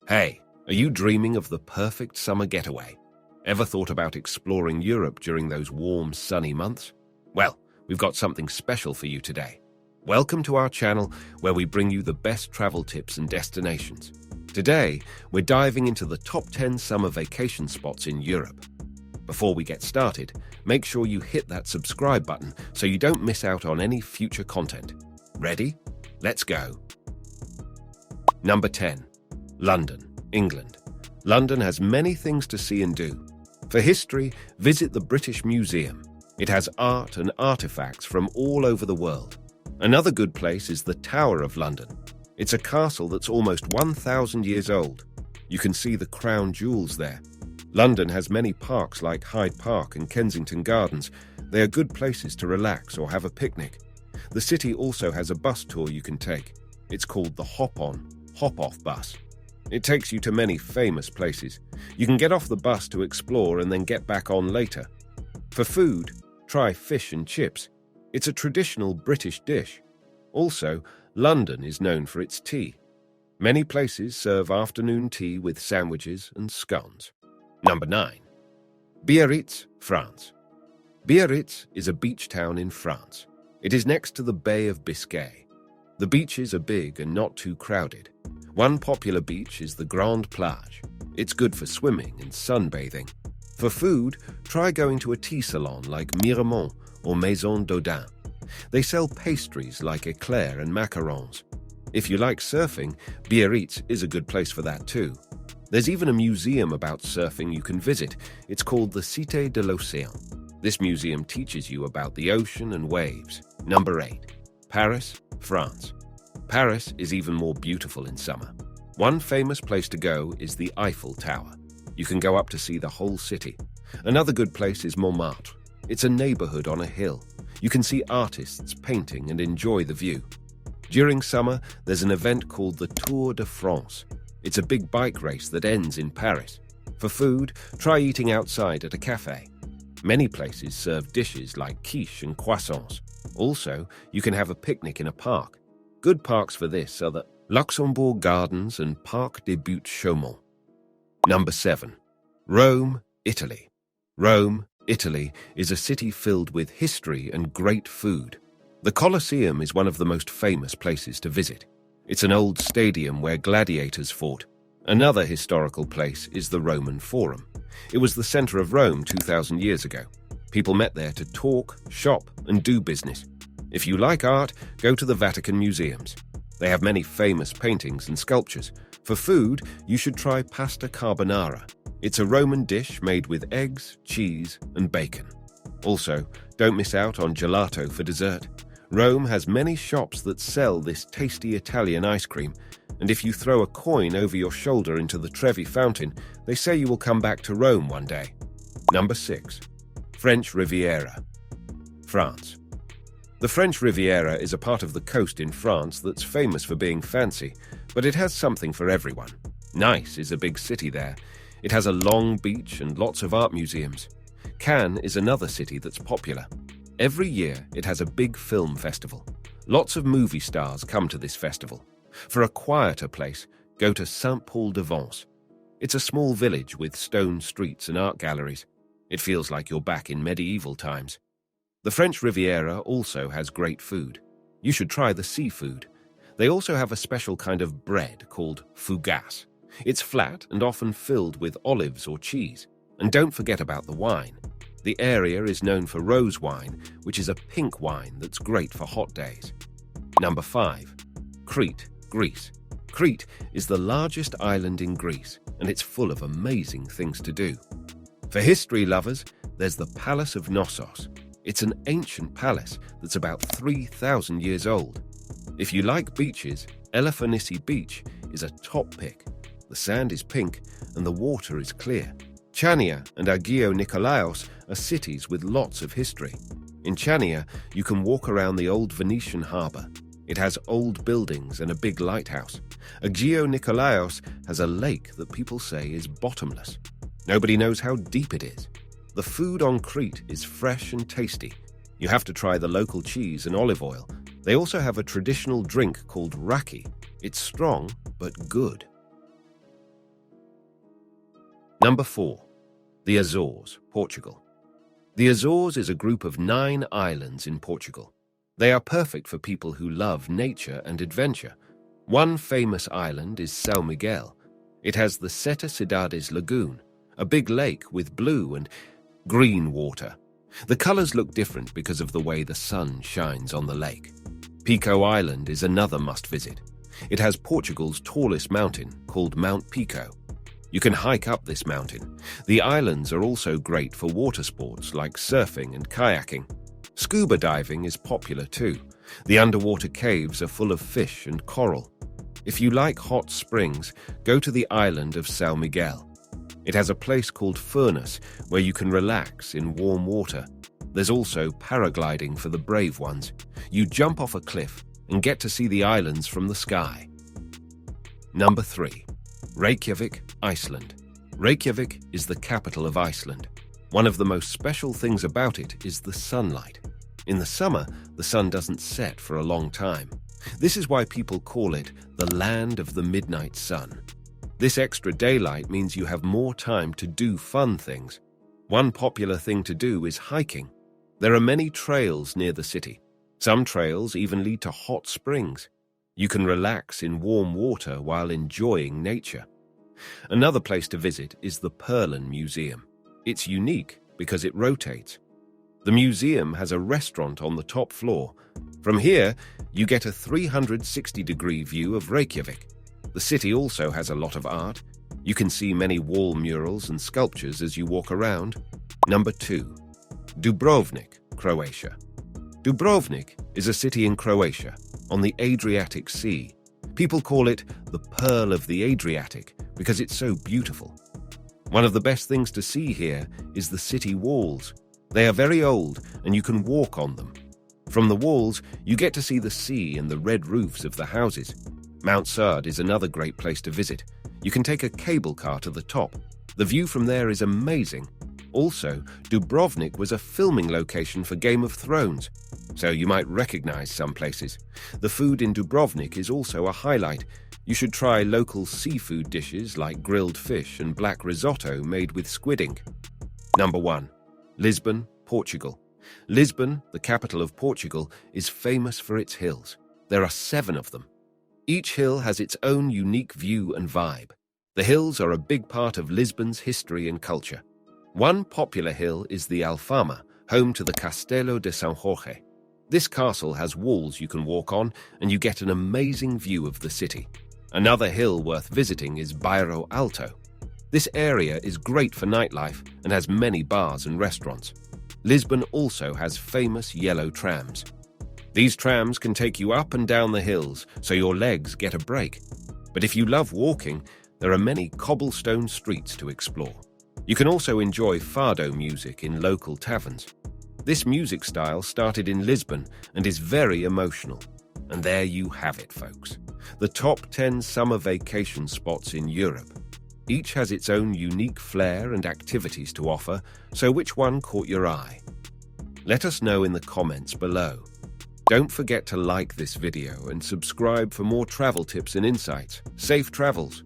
Hey, are you dreaming of the perfect summer getaway? Ever thought about exploring Europe during those warm, sunny months? Well, we've got something special for you today. Welcome to our channel where we bring you the best travel tips and destinations. Today, we're diving into the top 10 summer vacation spots in Europe. Before we get started, make sure you hit that subscribe button so you don't miss out on any future content. Ready? Let's go. Number 10. London, England. London has many things to see and do. For history, visit the British Museum. It has art and artifacts from all over the world. Another good place is the Tower of London. It's a castle that's almost 1,000 years old. You can see the crown jewels there. London has many parks like Hyde Park and Kensington Gardens. They are good places to relax or have a picnic. The city also has a bus tour you can take. It's called the Hop-on, Hop-off bus. It takes you to many famous places. You can get off the bus to explore and then get back on later. For food, try fish and chips. It's a traditional British dish. Also, London is known for its tea. Many places serve afternoon tea with sandwiches and scones. Number 9. Biarritz, France. Biarritz is a beach town in France. It is next to the Bay of Biscay. The beaches are big and not too crowded. One popular beach is the Grande Plage. It's good for swimming and sunbathing. For food, try going to a tea salon like Miramont or Maison Dodin. They sell pastries like eclairs and macarons. If you like surfing, Biarritz is a good place for that too. There's even a museum about surfing you can visit. It's called the Cité de l'Océan. This museum teaches you about the ocean and waves. Number 8. Paris, France. Paris is even more beautiful in summer. One famous place to go is the Eiffel Tower. You can go up to see the whole city. Another good place is Montmartre. It's a neighborhood on a hill. You can see artists painting and enjoy the view. During summer, there's an event called the Tour de France. It's a big bike race that ends in Paris. For food, try eating outside at a cafe. Many places serve dishes like quiche and croissants. Also, you can have a picnic in a park. Good parks for this are the Luxembourg Gardens and Parc des Buttes-Chaumont. Number 7. Rome, Italy. Rome, Italy is a city filled with history and great food. The Colosseum is one of the most famous places to visit. It's an old stadium where gladiators fought. Another historical place is the Roman Forum. It was the center of Rome 2,000 years ago. People met there to talk, shop, and do business. If you like art, go to the Vatican museums. They have many famous paintings and sculptures. For food, you should try pasta carbonara. It's a Roman dish made with eggs, cheese, and bacon. Also, don't miss out on gelato for dessert. Rome has many shops that sell this tasty Italian ice cream, and if you throw a coin over your shoulder into the Trevi fountain, they say you will come back to Rome one day. Number 6. French Riviera, France. The French Riviera is a part of the coast in France that's famous for being fancy, but it has something for everyone. Nice is a big city there. It has a long beach and lots of art museums. Cannes is another city that's popular. Every year, it has a big film festival. Lots of movie stars come to this festival. For a quieter place, go to Saint-Paul-de-Vence. It's a small village with stone streets and art galleries. It feels like you're back in medieval times. The French Riviera also has great food. You should try the seafood. They also have a special kind of bread called fougasse. It's flat and often filled with olives or cheese. And don't forget about the wine. The area is known for rose wine, which is a pink wine that's great for hot days. Number 5. Crete, Greece. Crete is the largest island in Greece, and it's full of amazing things to do. For history lovers, there's the Palace of Knossos. It's an ancient palace that's about 3,000 years old. If you like beaches, Elafonisi Beach is a top pick. The sand is pink and the water is clear. Chania and Agios Nikolaos are cities with lots of history. In Chania, you can walk around the old Venetian harbour. It has old buildings and a big lighthouse. Agios Nikolaos has a lake that people say is bottomless. Nobody knows how deep it is. The food on Crete is fresh and tasty. You have to try the local cheese and olive oil. They also have a traditional drink called raki. It's strong, but good. Number 4. The Azores, Portugal. The Azores is a group of 9 islands in Portugal. They are perfect for people who love nature and adventure. One famous island is São Miguel. It has the Sete Cidades Lagoon, a big lake with blue and green water. The colors look different because of the way the sun shines on the lake. Pico Island is another must-visit. It has Portugal's tallest mountain, called Mount Pico. You can hike up this mountain. The islands are also great for water sports like surfing and kayaking. Scuba diving is popular too. The underwater caves are full of fish and coral. If you like hot springs, go to the island of São Miguel. It has a place called Furnace where you can relax in warm water. There's also paragliding for the brave ones. You jump off a cliff and get to see the islands from the sky. Number 3. Reykjavik, Iceland. Reykjavik is the capital of Iceland. One of the most special things about it is the sunlight. In the summer, the sun doesn't set for a long time. This is why people call it the land of the midnight sun. This extra daylight means you have more time to do fun things. One popular thing to do is hiking. There are many trails near the city. Some trails even lead to hot springs. You can relax in warm water while enjoying nature. Another place to visit is the Perlen Museum. It's unique because it rotates. The museum has a restaurant on the top floor. From here, you get a 360-degree view of Reykjavik. The city also has a lot of art. You can see many wall murals and sculptures as you walk around. Number 2. Dubrovnik, Croatia. Dubrovnik is a city in Croatia, on the Adriatic Sea. People call it the Pearl of the Adriatic because it's so beautiful. One of the best things to see here is the city walls. They are very old and you can walk on them. From the walls, you get to see the sea and the red roofs of the houses. Mount Sard is another great place to visit. You can take a cable car to the top. The view from there is amazing. Also, Dubrovnik was a filming location for Game of Thrones, so you might recognize some places. The food in Dubrovnik is also a highlight. You should try local seafood dishes like grilled fish and black risotto made with squid ink. Number 1. Lisbon, Portugal. Lisbon, the capital of Portugal, is famous for its hills. There are 7 of them. Each hill has its own unique view and vibe. The hills are a big part of Lisbon's history and culture. One popular hill is the Alfama, home to the Castelo de São Jorge. This castle has walls you can walk on, and you get an amazing view of the city. Another hill worth visiting is Bairro Alto. This area is great for nightlife and has many bars and restaurants. Lisbon also has famous yellow trams. These trams can take you up and down the hills, so your legs get a break. But if you love walking, there are many cobblestone streets to explore. You can also enjoy fado music in local taverns. This music style started in Lisbon and is very emotional. And there you have it, folks. The top 10 summer vacation spots in Europe. Each has its own unique flair and activities to offer, so which one caught your eye? Let us know in the comments below. Don't forget to like this video and subscribe for more travel tips and insights. Safe travels.